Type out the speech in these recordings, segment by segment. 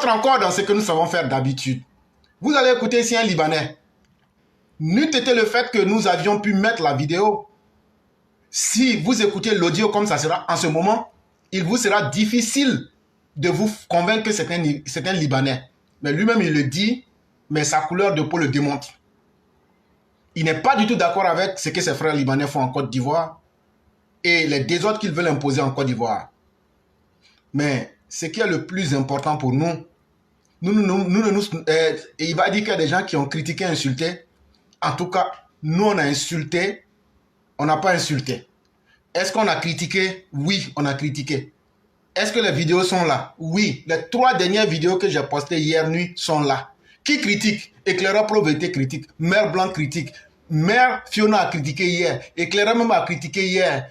rentre encore dans ce que nous savons faire d'habitude. Vous allez écouter ici un Libanais. N'eût été le fait que nous avions pu mettre la vidéo. Si vous écoutez l'audio comme ça sera en ce moment, il vous sera difficile de vous convaincre que c'est un Libanais. Mais lui-même, il le dit, mais sa couleur de peau le démontre. Il n'est pas du tout d'accord avec ce que ses frères libanais font en Côte d'Ivoire et les désordres qu'ils veulent imposer en Côte d'Ivoire. Mais ce qui est le plus important pour nous, il va dire qu'il y a des gens qui ont critiqué, insulté. En tout cas, nous, on a insulté, on n'a pas insulté. Est-ce qu'on a critiqué? Oui, on a critiqué. Est-ce que les vidéos sont là? Oui, les 3 dernières vidéos que j'ai postées hier nuit sont là. Qui critique? Éclaireur Pro-Vérité critique, Mère Blanc critique, Mère Fiona a critiqué hier, Éclaireur même a critiqué hier,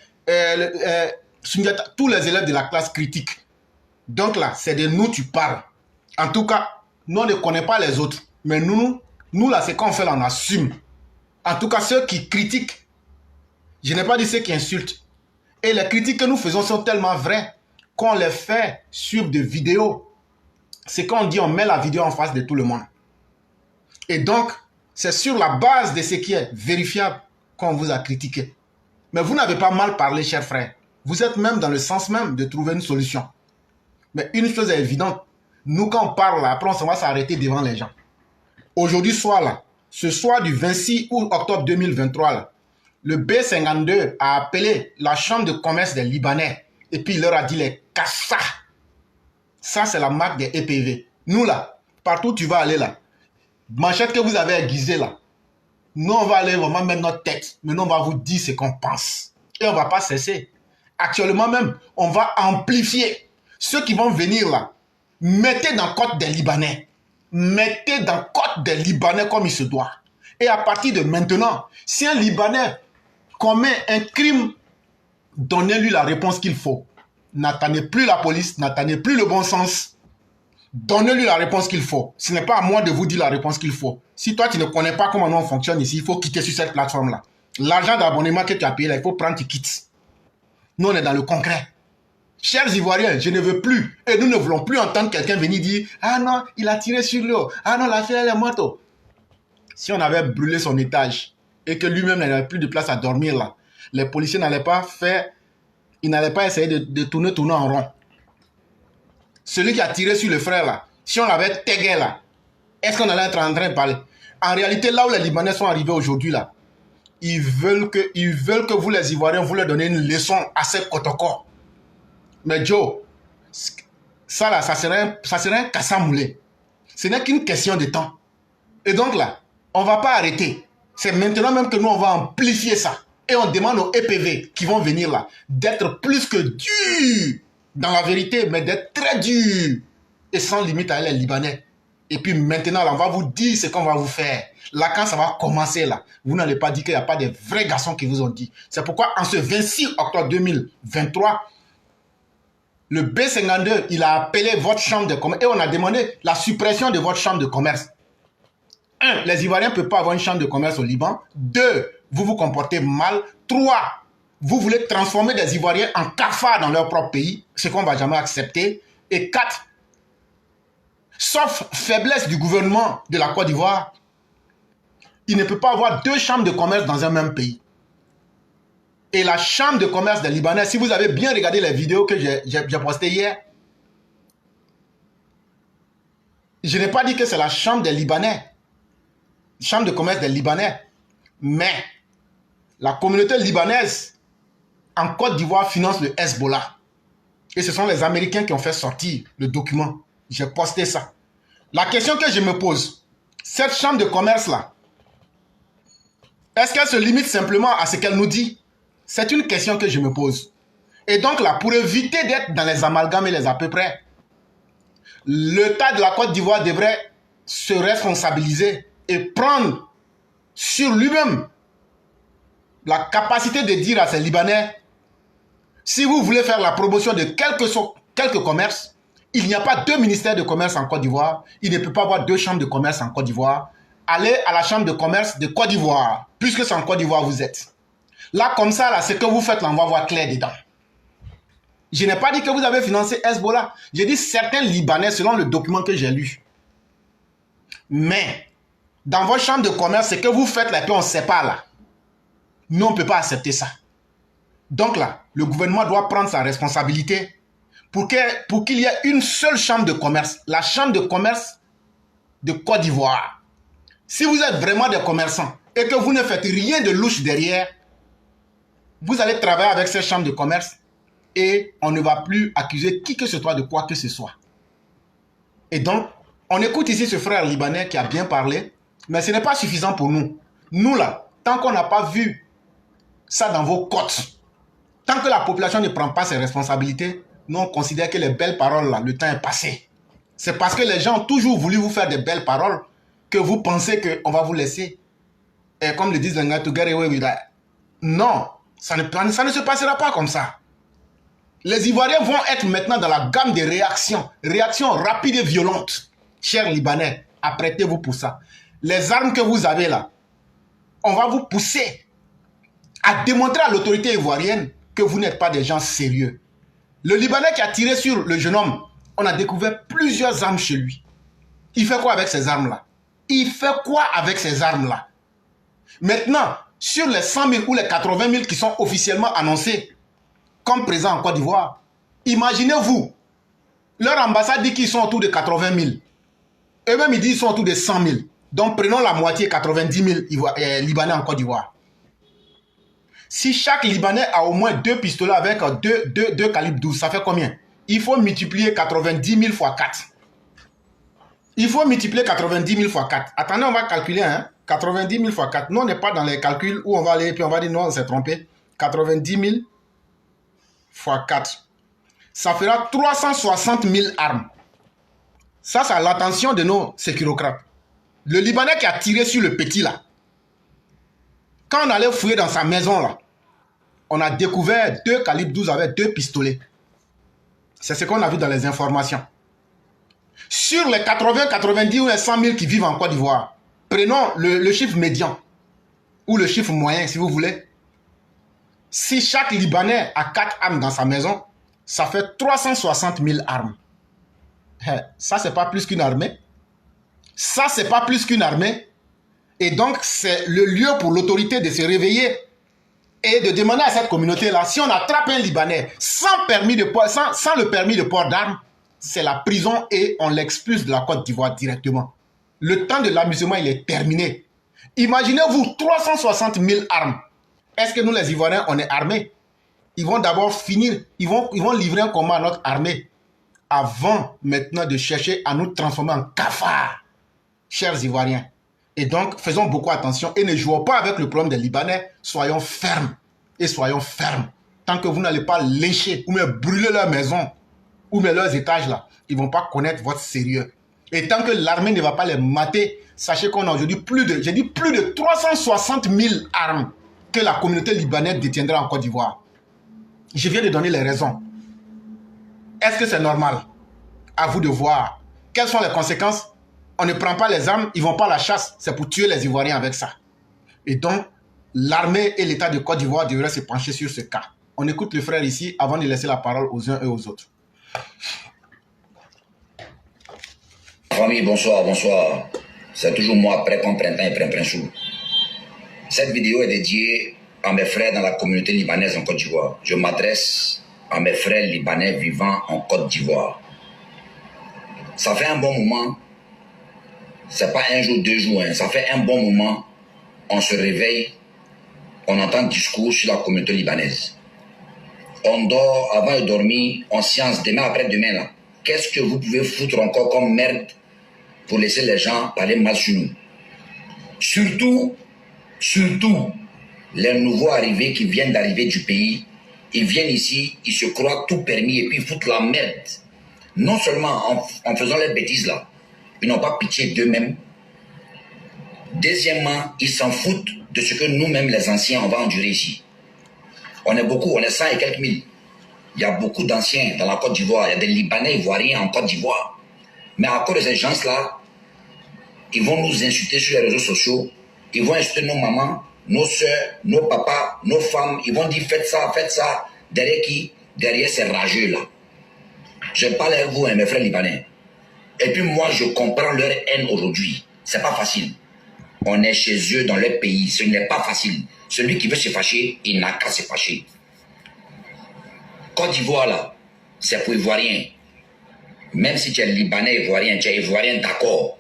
tous les élèves de la classe critiquent. Donc là, c'est de nous tu parles. En tout cas, nous on ne connaît pas les autres, mais nous là, c'est qu'on fait là, on assume. En tout cas, ceux qui critiquent, je n'ai pas dit ceux qui insultent. Et les critiques que nous faisons sont tellement vraies qu'on les fait sur des vidéos. C'est quand on dit on met la vidéo en face de tout le monde. Et donc, c'est sur la base de ce qui est vérifiable qu'on vous a critiqué. Mais vous n'avez pas mal parlé, chers frères. Vous êtes même dans le sens même de trouver une solution. Mais une chose est évidente. Nous, quand on parle là, après on va s'arrêter devant les gens. Aujourd'hui soir là, ce soir du 26 octobre 2023 là, le B52 a appelé la chambre de commerce des Libanais. Et puis il leur a dit les Kassa. Ça, c'est la marque des EPV. Nous là, partout où tu vas aller là, manchette que vous avez aiguisée là, nous on va aller vraiment mettre notre tête. Maintenant on va vous dire ce qu'on pense. Et on ne va pas cesser. Actuellement même, on va amplifier. Ceux qui vont venir là, mettez dans côte des Libanais. Mettez dans côte des Libanais comme il se doit. Et à partir de maintenant, si un Libanais commet un crime, donnez-lui la réponse qu'il faut. N'attendez plus la police, n'attendez plus le bon sens. Donnez-lui la réponse qu'il faut. Ce n'est pas à moi de vous dire la réponse qu'il faut. Si toi, tu ne connais pas comment on fonctionne ici, il faut quitter sur cette plateforme-là. L'argent d'abonnement que tu as payé, là, il faut prendre, tu quittes. Nous, on est dans le concret. Chers Ivoiriens, je ne veux plus. Et nous ne voulons plus entendre quelqu'un venir dire « Ah non, il a tiré sur l'eau. Ah non, l'affaire, elle est morte. » Si on avait brûlé son étage et que lui-même n'avait plus de place à dormir là, les policiers n'allaient pas faire... Ils n'allaient pas essayer de tourner en rond. Celui qui a tiré sur le frère là, si on l'avait tagué là, est-ce qu'on allait être en train de parler? En réalité, là où les Libanais sont arrivés aujourd'hui là, ils veulent que vous les Ivoiriens, vous leur donnez une leçon assez protocole. Mais Joe, ça là, ça serait un cassamoulé. Ce n'est qu'une question de temps. Et donc là, on ne va pas arrêter. C'est maintenant même que nous, on va amplifier ça. Et on demande aux EPV qui vont venir là d'être plus que durs dans la vérité, mais d'être très durs et sans limite à les Libanais. Et puis maintenant, là, on va vous dire ce qu'on va vous faire. Là, quand ça va commencer, là, vous n'allez pas dire qu'il n'y a pas de vrais garçons qui vous ont dit. C'est pourquoi, en ce 26 octobre 2023, le B52, il a appelé votre chambre de commerce et on a demandé la suppression de votre chambre de commerce. 1. Les Ivoiriens ne peuvent pas avoir une chambre de commerce au Liban. 2. Vous vous comportez mal. 3. Vous voulez transformer des Ivoiriens en cafards dans leur propre pays, ce qu'on ne va jamais accepter. Et 4. Sauf faiblesse du gouvernement de la Côte d'Ivoire, il ne peut pas avoir 2 chambres de commerce dans un même pays. Et la chambre de commerce des Libanais, si vous avez bien regardé les vidéos que j'ai postées hier, je n'ai pas dit que c'est la chambre des Libanais, chambre de commerce des Libanais, mais la communauté libanaise en Côte d'Ivoire finance le Hezbollah. Et ce sont les Américains qui ont fait sortir le document. J'ai posté ça. La question que je me pose, cette chambre de commerce-là, est-ce qu'elle se limite simplement à ce qu'elle nous dit? C'est une question que je me pose. Et donc là, pour éviter d'être dans les amalgames et les à peu près, l'État de la Côte d'Ivoire devrait se responsabiliser et prendre sur lui-même la capacité de dire à ces Libanais, si vous voulez faire la promotion de quelques commerces, il n'y a pas 2 ministères de commerce en Côte d'Ivoire, il ne peut pas avoir 2 chambres de commerce en Côte d'Ivoire. Allez à la chambre de commerce de Côte d'Ivoire, puisque c'est en Côte d'Ivoire vous êtes. Là, comme ça, là, ce que vous faites, là, on va voir clair dedans. Je n'ai pas dit que vous avez financé Hezbollah. J'ai dit certains Libanais selon le document que j'ai lu. Mais, dans votre chambre de commerce, c'est que vous faites la paix, on ne sait pas là. Nous, on ne peut pas accepter ça. Donc là, le gouvernement doit prendre sa responsabilité pour qu'il y ait une seule chambre de commerce. La chambre de commerce de Côte d'Ivoire. Si vous êtes vraiment des commerçants et que vous ne faites rien de louche derrière, vous allez travailler avec cette chambre de commerce et on ne va plus accuser qui que ce soit de quoi que ce soit. Et donc, on écoute ici ce frère libanais qui a bien parlé, mais ce n'est pas suffisant pour nous. Nous là, tant qu'on n'a pas vu ça dans vos côtes, tant que la population ne prend pas ses responsabilités, nous on considère que les belles paroles là, le temps est passé. C'est parce que les gens ont toujours voulu vous faire des belles paroles que vous pensez qu'on va vous laisser. Et comme le disent les gars, to get away with that. Non, ça ne se passera pas comme ça. Les Ivoiriens vont être maintenant dans la gamme des réactions. Réactions rapides et violentes. Chers Libanais, apprêtez-vous pour ça. Les armes que vous avez là, on va vous pousser à démontrer à l'autorité ivoirienne que vous n'êtes pas des gens sérieux. Le Libanais qui a tiré sur le jeune homme, on a découvert plusieurs armes chez lui. Il fait quoi avec ces armes-là? Il fait quoi avec ces armes-là? Maintenant, sur les 100 000 ou les 80 000 qui sont officiellement annoncés comme présents en Côte d'Ivoire, imaginez-vous, leur ambassade dit qu'ils sont autour de 80 000. Eux-mêmes, ils disent qu'ils sont autour de 100 000. Donc, prenons la moitié, 90 000 Libanais en Côte d'Ivoire. Si chaque Libanais a au moins 2 pistolets avec 2 calibres 12, ça fait combien? Il faut multiplier 90 000 fois 4. Il faut multiplier 90 000 fois 4. Attendez, on va calculer. Hein? 90 000 fois 4. Nous, on n'est pas dans les calculs où on va aller et puis on va dire non, on s'est trompé. 90 000 fois 4. Ça fera 360 000 armes. Ça, c'est l'attention de nos sécurocrates. Le Libanais qui a tiré sur le petit là, quand on allait fouiller dans sa maison là, on a découvert 2 calibres 12 avec 2 pistolets. C'est ce qu'on a vu dans les informations. Sur les 80, 90 ou les 100 000 qui vivent en Côte d'Ivoire, prenons le chiffre médian ou le chiffre moyen si vous voulez. Si chaque Libanais a 4 armes dans sa maison, ça fait 360 000 armes. Ça, c'est pas plus qu'une armée. Ça, c'est pas plus qu'une armée. Et donc, c'est le lieu pour l'autorité de se réveiller et de demander à cette communauté-là, si on attrape un Libanais sans le permis de port d'armes, c'est la prison et on l'expulse de la Côte d'Ivoire directement. Le temps de l'amusement, il est terminé. Imaginez-vous 360 000 armes. Est-ce que nous, les Ivoiriens, on est armés? Ils vont d'abord finir, ils vont livrer un combat à notre armée avant maintenant de chercher à nous transformer en cafards, chers Ivoiriens. Et donc, faisons beaucoup attention et ne jouons pas avec le problème des Libanais. Soyons fermes et soyons fermes. Tant que vous n'allez pas lécher ou même brûler leur maison ou même leurs étages là, ils ne vont pas connaître votre sérieux. Et tant que l'armée ne va pas les mater, sachez qu'on a aujourd'hui plus de 360 000 armes que la communauté libanaise détiendra en Côte d'Ivoire. Je viens de donner les raisons. Est-ce que c'est normal? À vous de voir. Quelles sont les conséquences? On ne prend pas les armes, ils ne vont pas à la chasse. C'est pour tuer les Ivoiriens avec ça. Et donc, l'armée et l'État de Côte d'Ivoire devraient se pencher sur ce cas. On écoute le frère ici avant de laisser la parole aux uns et aux autres. Famille, bonsoir, bonsoir. C'est toujours moi, après comme printemps et printemps. Cette vidéo est dédiée à mes frères dans la communauté libanaise en Côte d'Ivoire. Je m'adresse à mes frères libanais vivant en Côte d'Ivoire. Ça fait un bon moment, c'est pas un jour, 2 jours, hein. Ça fait un bon moment, on se réveille, on entend discours sur la communauté libanaise. On dort, avant de dormir, on science, demain après-demain là. Qu'est-ce que vous pouvez foutre encore comme merde pour laisser les gens parler mal sur nous? Surtout, les nouveaux arrivés qui viennent d'arriver du pays, ils viennent ici, ils se croient tout permis et puis ils foutent la merde. Non seulement en faisant les bêtises là, ils n'ont pas pitié d'eux-mêmes. Deuxièmement, ils s'en foutent de ce que nous-mêmes les anciens, on va endurer ici. On est beaucoup, on est 100 et quelques mille. Il y a beaucoup d'anciens dans la Côte d'Ivoire, il y a des Libanais ivoiriens en Côte d'Ivoire. Mais à cause de ces gens-là, ils vont nous insulter sur les réseaux sociaux, ils vont insulter nos mamans, nos soeurs, nos papas, nos femmes, ils vont dire faites ça, derrière qui? derrière ces rageux là. Je parle avec vous, hein, mes frères libanais. Et puis moi, je comprends leur haine aujourd'hui. C'est pas facile. On est chez eux dans leur pays. Ce n'est pas facile. Celui qui veut se fâcher, il n'a qu'à se fâcher. Côte d'Ivoire là, c'est pour Ivoiriens. Même si tu es Libanais, Ivoirien, tu es Ivoirien, d'accord.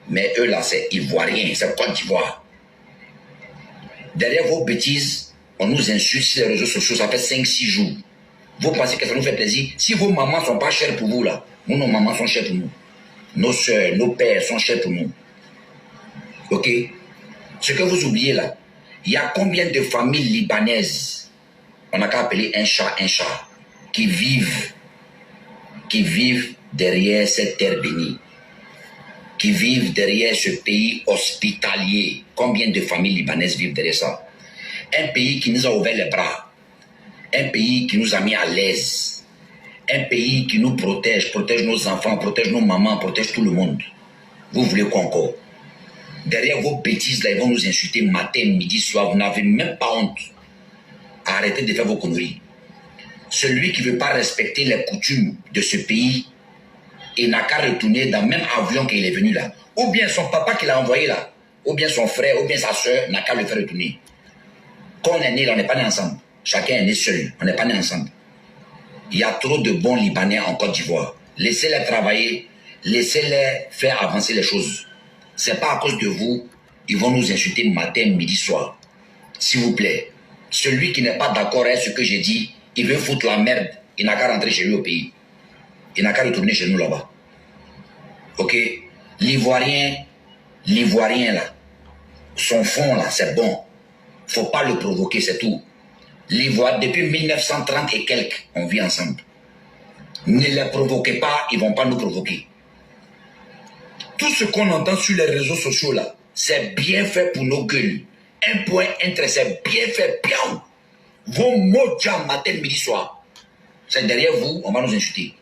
Mais eux là, c'est Ivoirien, c'est Côte d'Ivoire. Derrière vos bêtises, on nous insulte sur les réseaux sociaux, ça fait 5-6 jours. Vous pensez que ça nous fait plaisir? Si vos mamans ne sont pas chères pour vous là, nous, nos mamans sont chères pour nous. Nos soeurs, nos pères sont chers pour nous. Ok? Ce que vous oubliez là, il y a combien de familles libanaises, on n'a qu'à appeler un chat, qui vivent derrière cette terre bénie, qui vivent derrière ce pays hospitalier. Combien de familles libanaises vivent derrière ça? Un pays qui nous a ouvert les bras, un pays qui nous a mis à l'aise, un pays qui nous protège nos enfants, protège nos mamans, protège tout le monde. Vous voulez quoi encore? Derrière vos bêtises là, ils vont nous insulter matin, midi, soir. Vous n'avez même pas honte. Arrêtez de faire vos conneries. Celui qui ne veut pas respecter les coutumes de ce pays, il n'a qu'à retourner dans le même avion qu'il est venu là. Ou bien son papa qui l'a envoyé là, ou bien son frère, ou bien sa soeur n'a qu'à le faire retourner. Quand on est né là, on n'est pas né ensemble. Chacun est né seul, on n'est pas né ensemble. Il y a trop de bons Libanais en Côte d'Ivoire. Laissez-les travailler, laissez-les faire avancer les choses. Ce n'est pas à cause de vous, ils vont nous insulter matin, midi, soir. S'il vous plaît, celui qui n'est pas d'accord avec ce que j'ai dit, il veut foutre la merde, il n'a qu'à rentrer chez lui au pays. Il n'a qu'à retourner chez nous là-bas. Ok? L'Ivoirien là, son fond là, c'est bon. Faut pas le provoquer, c'est tout. L'Ivoire, depuis 1930 et quelques, on vit ensemble. Ne les provoquez pas, ils vont pas nous provoquer. Tout ce qu'on entend sur les réseaux sociaux là, c'est bien fait pour nos gueules. Un point, un trait, c'est bien fait, bien. Vos mots jam matin, midi, soir. C'est derrière vous, on va nous insulter.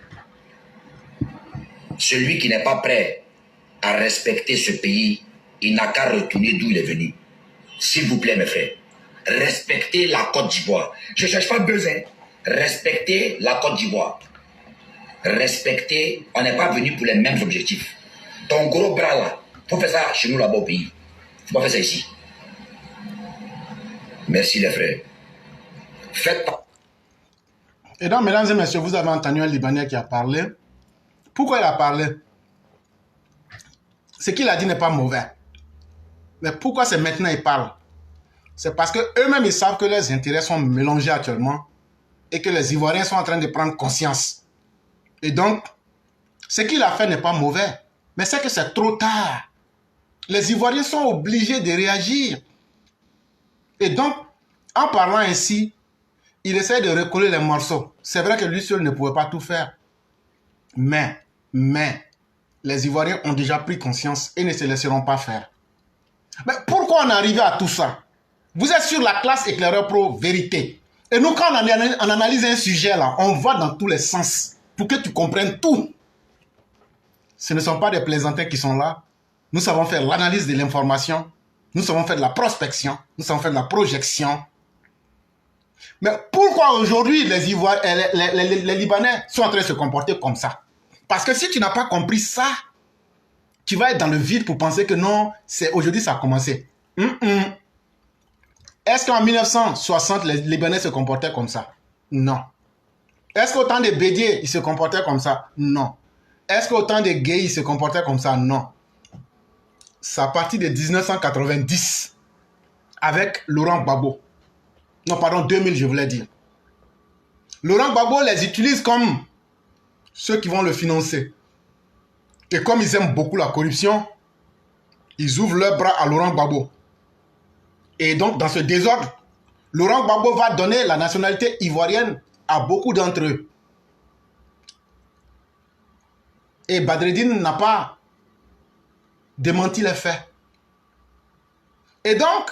Celui qui n'est pas prêt à respecter ce pays, il n'a qu'à retourner d'où il est venu. S'il vous plaît, mes frères, respectez la Côte d'Ivoire. Je ne cherche pas besoin. Respectez la Côte d'Ivoire. Respectez, on n'est pas venu pour les mêmes objectifs. Ton gros bras là, il faut faire ça chez nous là-bas au pays. Il ne faut pas faire ça ici. Merci les frères. Faites pas. Et donc, mesdames et messieurs, vous avez entendu un Libanais qui a parlé. Pourquoi il a parlé? Ce qu'il a dit n'est pas mauvais. Mais pourquoi c'est maintenant qu'il parle? C'est parce qu'eux-mêmes, ils savent que leurs intérêts sont mélangés actuellement et que les Ivoiriens sont en train de prendre conscience. Et donc, ce qu'il a fait n'est pas mauvais. Mais c'est que c'est trop tard. Les Ivoiriens sont obligés de réagir. Et donc, en parlant ainsi, il essaie de recoller les morceaux. C'est vrai que lui seul ne pouvait pas tout faire. Mais, les Ivoiriens ont déjà pris conscience et ne se laisseront pas faire. Mais pourquoi on est arrivé à tout ça? Vous êtes sur la classe éclaireur pro vérité. Et nous, quand on analyse un sujet là, on va dans tous les sens pour que tu comprennes tout. Ce ne sont pas des plaisantins qui sont là. Nous savons faire l'analyse de l'information. Nous savons faire de la prospection. Nous savons faire de la projection. Mais pourquoi aujourd'hui les Libanais sont en train de se comporter comme ça? Parce que si tu n'as pas compris ça, tu vas être dans le vide pour penser que non, c'est aujourd'hui ça a commencé. Est-ce qu'en 1960, les Libanais se comportaient comme ça? Non. Est-ce qu'au temps des Bédiers, ils se comportaient comme ça? Non. Est-ce qu'au temps des Gays, ils se comportaient comme ça? Non. C'est à partir de 1990, avec Laurent Gbagbo. Non, pardon, 2000, je voulais dire. Laurent Gbagbo les utilise comme ceux qui vont le financer. Et comme ils aiment beaucoup la corruption, ils ouvrent leurs bras à Laurent Gbagbo. Et donc, dans ce désordre, Laurent Gbagbo va donner la nationalité ivoirienne à beaucoup d'entre eux. Et Badreddine n'a pas démenti les faits. Et donc,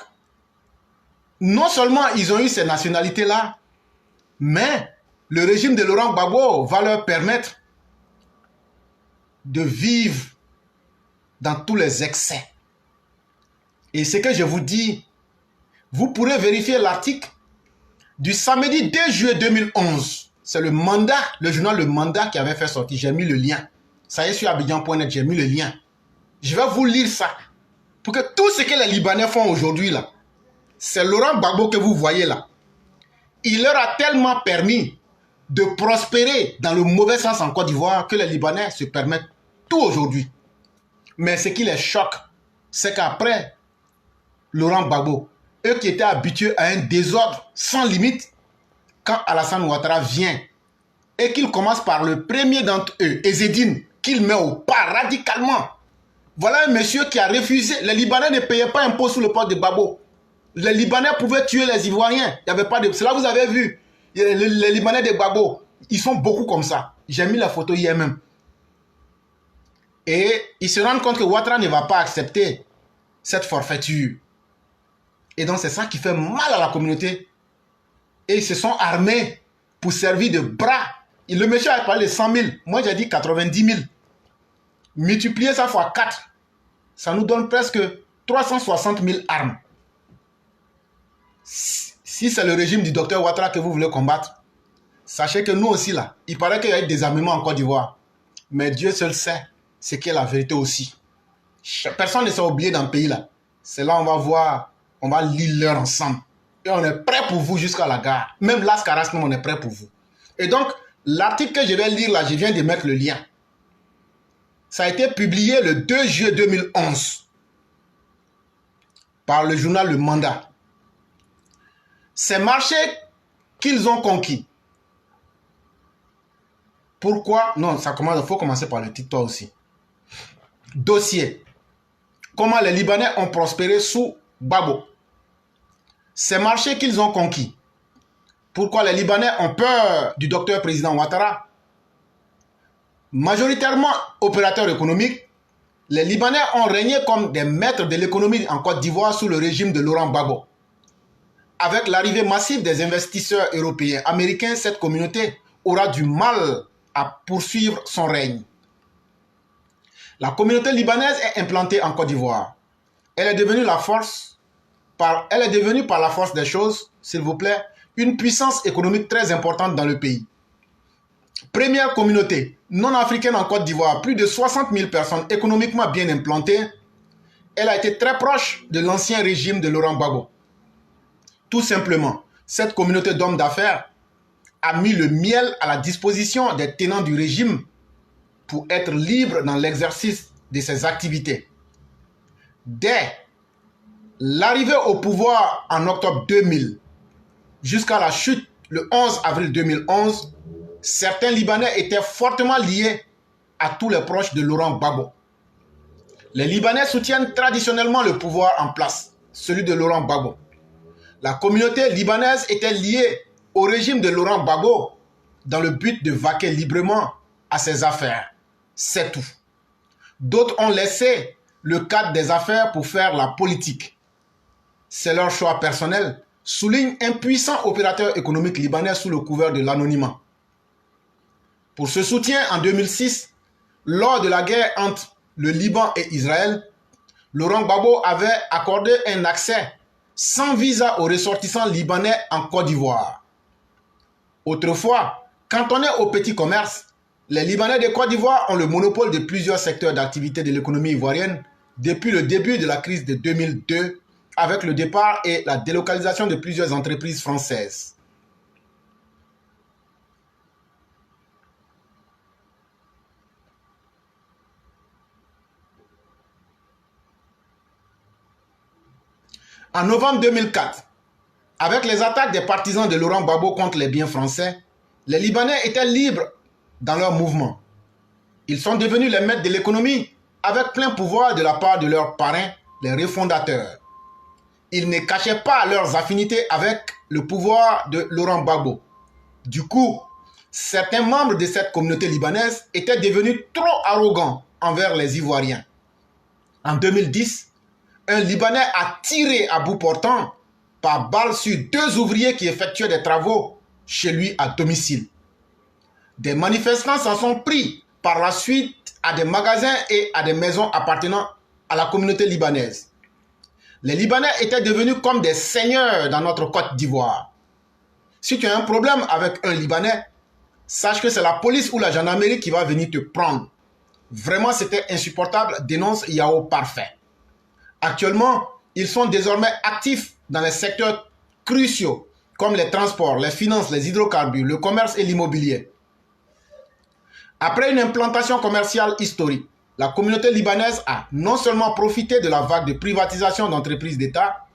non seulement ils ont eu ces nationalités-là, mais le régime de Laurent Gbagbo va leur permettre de vivre dans tous les excès. Et ce que je vous dis, vous pourrez vérifier l'article du samedi 2 juillet 2011. C'est le mandat, le journal Le Mandat qui avait fait sortir. J'ai mis le lien. Ça y est, sur Abidjan.net, j'ai mis le lien. Je vais vous lire ça. Pour que tout ce que les Libanais font aujourd'hui, là, c'est Laurent Gbagbo que vous voyez là. Il leur a tellement permis de prospérer dans le mauvais sens en Côte d'Ivoire que les Libanais se permettent tout aujourd'hui. Mais ce qui les choque, c'est qu'après Laurent Gbagbo, eux qui étaient habitués à un désordre sans limite, quand Alassane Ouattara vient et qu'il commence par le premier d'entre eux, Ezzedine, qu'il met au pas radicalement. Voilà un monsieur qui a refusé. Les Libanais ne payaient pas impôt sous le poste de Gbagbo. Les Libanais pouvaient tuer les Ivoiriens. Il n'y avait pas de... C'est là vous avez vu. Les Libanais de Gbagbo, ils sont beaucoup comme ça. J'ai mis la photo hier même. Et ils se rendent compte que Ouattara ne va pas accepter cette forfaiture. Et donc c'est ça qui fait mal à la communauté. Et ils se sont armés pour servir de bras. Et le monsieur a parlé de 100 000. Moi j'ai dit 90 000. Multiplier ça fois 4. Ça nous donne presque 360 000 armes. Si c'est le régime du docteur Ouattara que vous voulez combattre, sachez que nous aussi là, il paraît qu'il y a eu des armements en Côte d'Ivoire. Mais Dieu seul sait ce qu'est la vérité aussi. Personne ne s'est oublié dans le pays là. C'est là on va voir, on va lire l'heure ensemble. Et on est prêt pour vous jusqu'à la gare. Même Las Caras, on est prêt pour vous. Et donc, l'article que je vais lire là, je viens de mettre le lien. Ça a été publié le 2 juillet 2011 par le journal Le Mandat. Ces marchés qu'ils ont conquis. Pourquoi? Non, ça commence, il faut commencer par le titre toi aussi. Dossier. Comment les Libanais ont prospéré sous Gbagbo. Ces marchés qu'ils ont conquis. Pourquoi les Libanais ont peur du docteur président Ouattara? Majoritairement opérateurs économiques, les Libanais ont régné comme des maîtres de l'économie en Côte d'Ivoire sous le régime de Laurent Gbagbo. Avec l'arrivée massive des investisseurs européens, américains, cette communauté aura du mal à poursuivre son règne. La communauté libanaise est implantée en Côte d'Ivoire. Elle est devenue par la force des choses, s'il vous plaît, une puissance économique très importante dans le pays. Première communauté non africaine en Côte d'Ivoire, plus de 60 000 personnes économiquement bien implantées. Elle a été très proche de l'ancien régime de Laurent Gbagbo. Tout simplement, cette communauté d'hommes d'affaires a mis le miel à la disposition des tenants du régime pour être libre dans l'exercice de ses activités. Dès l'arrivée au pouvoir en octobre 2000 jusqu'à la chute le 11 avril 2011, certains Libanais étaient fortement liés à tous les proches de Laurent Gbagbo. Les Libanais soutiennent traditionnellement le pouvoir en place, celui de Laurent Gbagbo. La communauté libanaise était liée au régime de Laurent Gbagbo dans le but de vaquer librement à ses affaires. C'est tout. D'autres ont laissé le cadre des affaires pour faire la politique. C'est leur choix personnel, souligne un puissant opérateur économique libanais sous le couvert de l'anonymat. Pour ce soutien, en 2006, lors de la guerre entre le Liban et Israël, Laurent Gbagbo avait accordé un accès sans visa aux ressortissants libanais en Côte d'Ivoire. Autrefois, cantonnés au petit commerce, les Libanais de Côte d'Ivoire ont le monopole de plusieurs secteurs d'activité de l'économie ivoirienne depuis le début de la crise de 2002 avec le départ et la délocalisation de plusieurs entreprises françaises. En novembre 2004, avec les attaques des partisans de Laurent Gbagbo contre les biens français, les Libanais étaient libres dans leur mouvement. Ils sont devenus les maîtres de l'économie avec plein pouvoir de la part de leurs parrains, les refondateurs. Ils ne cachaient pas leurs affinités avec le pouvoir de Laurent Gbagbo. Du coup, certains membres de cette communauté libanaise étaient devenus trop arrogants envers les Ivoiriens. En 2010, un Libanais a tiré à bout portant par balle sur 2 ouvriers qui effectuaient des travaux chez lui à domicile. Des manifestants s'en sont pris par la suite à des magasins et à des maisons appartenant à la communauté libanaise. Les Libanais étaient devenus comme des seigneurs dans notre Côte d'Ivoire. Si tu as un problème avec un Libanais, sache que c'est la police ou la gendarmerie qui va venir te prendre. Vraiment, c'était insupportable, dénonce Yao Parfait. Actuellement, ils sont désormais actifs dans les secteurs cruciaux comme les transports, les finances, les hydrocarbures, le commerce et l'immobilier. Après une implantation commerciale historique, la communauté libanaise a non seulement profité de la vague de privatisation d'entreprises d'État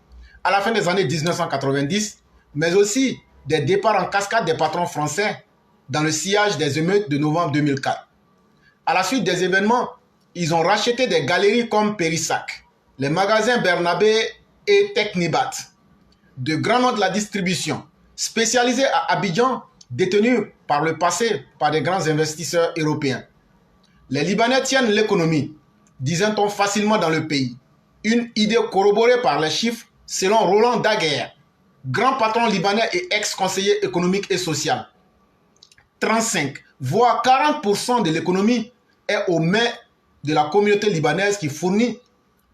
à la fin des années 1990, mais aussi des départs en cascade des patrons français dans le sillage des émeutes de novembre 2004. À la suite des événements, ils ont racheté des galeries comme Périssac, les magasins Bernabé et Technibat, de grands noms de la distribution, spécialisés à Abidjan, détenus par le passé par des grands investisseurs européens. Les Libanais tiennent l'économie, disait-on facilement dans le pays. Une idée corroborée par les chiffres selon Roland Daguerre, grand patron libanais et ex-conseiller économique et social. 35, voire 40% de l'économie est aux mains de la communauté libanaise qui fournit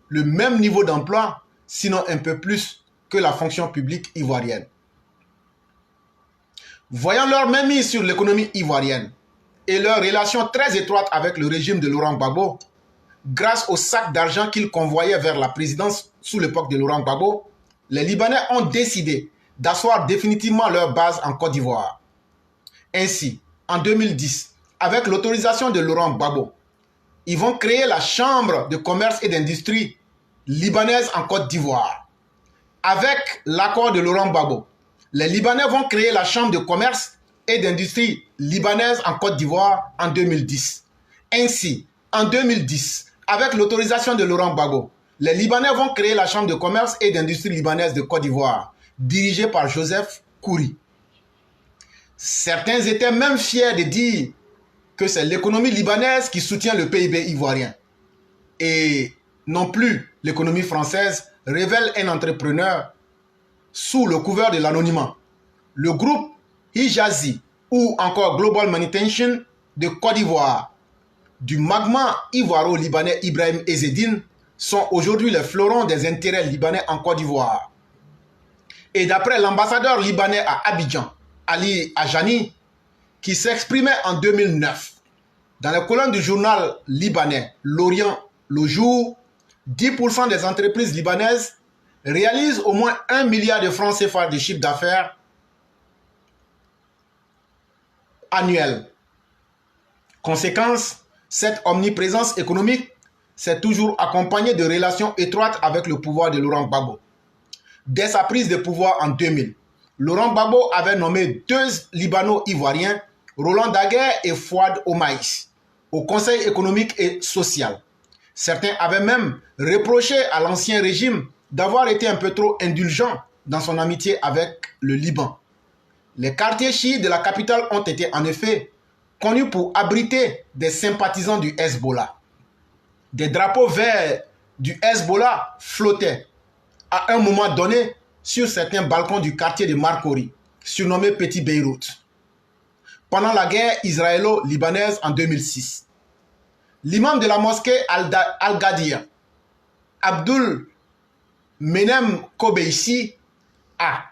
le même niveau d'emploi, sinon un peu plus que la fonction publique ivoirienne. Voyant leur mainmise sur l'économie ivoirienne et leur relation très étroite avec le régime de Laurent Gbagbo, grâce au sac d'argent qu'ils convoyaient vers la présidence sous l'époque de Laurent Gbagbo, les Libanais ont décidé d'asseoir définitivement leur base en Côte d'Ivoire. Ainsi, en 2010, avec l'autorisation de Laurent Gbagbo, ils vont créer la Chambre de commerce et d'industrie libanaise en Côte d'Ivoire. Avec l'accord de Laurent Gbagbo, les Libanais vont créer la Chambre de commerce et d'industrie libanaise en Côte d'Ivoire en 2010. Ainsi, en 2010, avec l'autorisation de Laurent Gbagbo, les Libanais vont créer la Chambre de commerce et d'industrie libanaise de Côte d'Ivoire, dirigée par Joseph Kouri. Certains étaient même fiers de dire que c'est l'économie libanaise qui soutient le PIB ivoirien. Et non plus l'économie française, révèle un entrepreneur sous le couvert de l'anonymat. Le groupe Hijazi ou encore Global Manutention de Côte d'Ivoire du magma ivoiro-libanais Ibrahim Ezzedine sont aujourd'hui les fleurons des intérêts libanais en Côte d'Ivoire. Et d'après l'ambassadeur libanais à Abidjan, Ali Ajani, qui s'exprimait en 2009 dans les colonnes du journal libanais L'Orient le jour, 10% des entreprises libanaises réalisent au moins 1 milliard de francs CFA de chiffre d'affaires annuel. Conséquence, cette omniprésence économique s'est toujours accompagnée de relations étroites avec le pouvoir de Laurent Gbagbo. Dès sa prise de pouvoir en 2000, Laurent Gbagbo avait nommé 2 Libano-Ivoiriens, Roland Daguerre et Fouad Omaïs, au Conseil économique et social. Certains avaient même reproché à l'ancien régime d'avoir été un peu trop indulgent dans son amitié avec le Liban. Les quartiers chiites de la capitale ont été en effet connus pour abriter des sympathisants du Hezbollah. Des drapeaux verts du Hezbollah flottaient à un moment donné sur certains balcons du quartier de Marcori, surnommé Petit Beyrouth, pendant la guerre israélo-libanaise en 2006. L'imam de la mosquée Al-Ghadir, Abdul Menem Kobeissi, a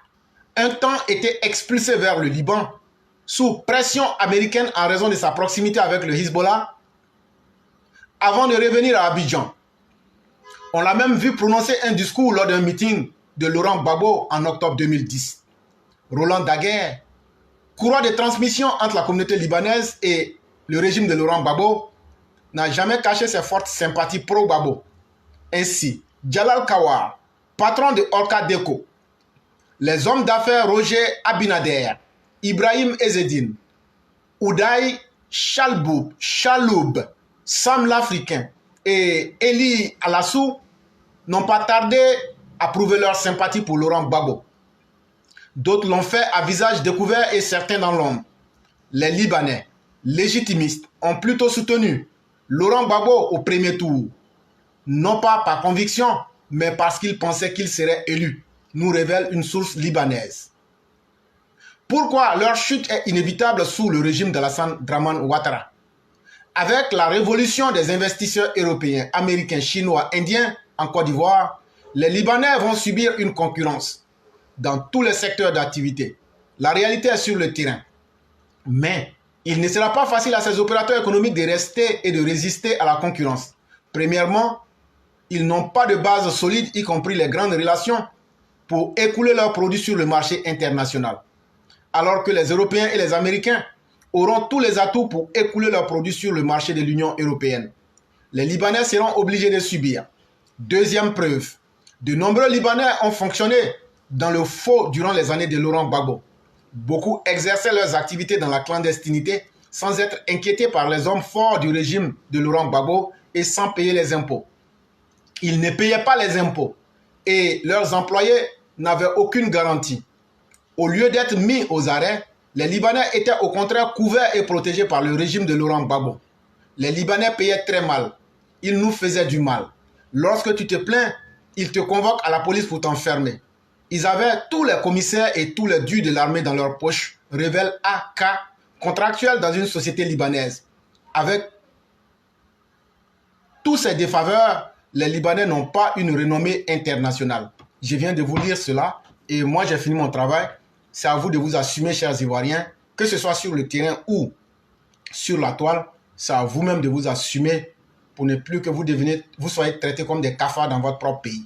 un temps été expulsé vers le Liban sous pression américaine en raison de sa proximité avec le Hezbollah avant de revenir à Abidjan. On l'a même vu prononcer un discours lors d'un meeting de Laurent Gbagbo en octobre 2010. Roland Daguerre, courroie de transmission entre la communauté libanaise et le régime de Laurent Gbagbo, n'a jamais caché ses fortes sympathies pro-Gbagbo. Ainsi, Jalal Kawar, patron de Orca Deco, les hommes d'affaires Roger Abinader, Ibrahim Ezzedine, Ouday Chaloub, Sam l'Africain et Eli Alassou n'ont pas tardé à prouver leur sympathie pour Laurent Gbagbo. D'autres l'ont fait à visage découvert et certains dans l'ombre. Les Libanais, légitimistes, ont plutôt soutenu Laurent Gbagbo au premier tour, non pas par conviction, mais parce qu'ils pensaient qu'il serait élu, nous révèle une source libanaise. Pourquoi leur chute est inévitable sous le régime d'Alassane Draman Ouattara? Avec la révolution des investisseurs européens, américains, chinois, indiens en Côte d'Ivoire, les Libanais vont subir une concurrence dans tous les secteurs d'activité. La réalité est sur le terrain. Mais il ne sera pas facile à ces opérateurs économiques de rester et de résister à la concurrence. Premièrement, ils n'ont pas de base solide, y compris les grandes relations, pour écouler leurs produits sur le marché international. Alors que les Européens et les Américains auront tous les atouts pour écouler leurs produits sur le marché de l'Union européenne. Les Libanais seront obligés de subir. Deuxième preuve, de nombreux Libanais ont fonctionné dans le faux durant les années de Laurent Gbagbo. Beaucoup exerçaient leurs activités dans la clandestinité sans être inquiétés par les hommes forts du régime de Laurent Gbagbo et sans payer les impôts. Ils ne payaient pas les impôts et leurs employés n'avaient aucune garantie. Au lieu d'être mis aux arrêts, les Libanais étaient au contraire couverts et protégés par le régime de Laurent Gbagbo. Les Libanais payaient très mal. Ils nous faisaient du mal. Lorsque tu te plains, ils te convoquent à la police pour t'enfermer. Ils avaient tous les commissaires et tous les dus de l'armée dans leur poche, révèle AK, contractuel dans une société libanaise. Avec tous ces défaveurs, les Libanais n'ont pas une renommée internationale. Je viens de vous lire cela et moi j'ai fini mon travail. C'est à vous de vous assumer, chers Ivoiriens, que ce soit sur le terrain ou sur la toile, c'est à vous-même de vous assumer pour ne plus que vous soyez traités comme des cafards dans votre propre pays.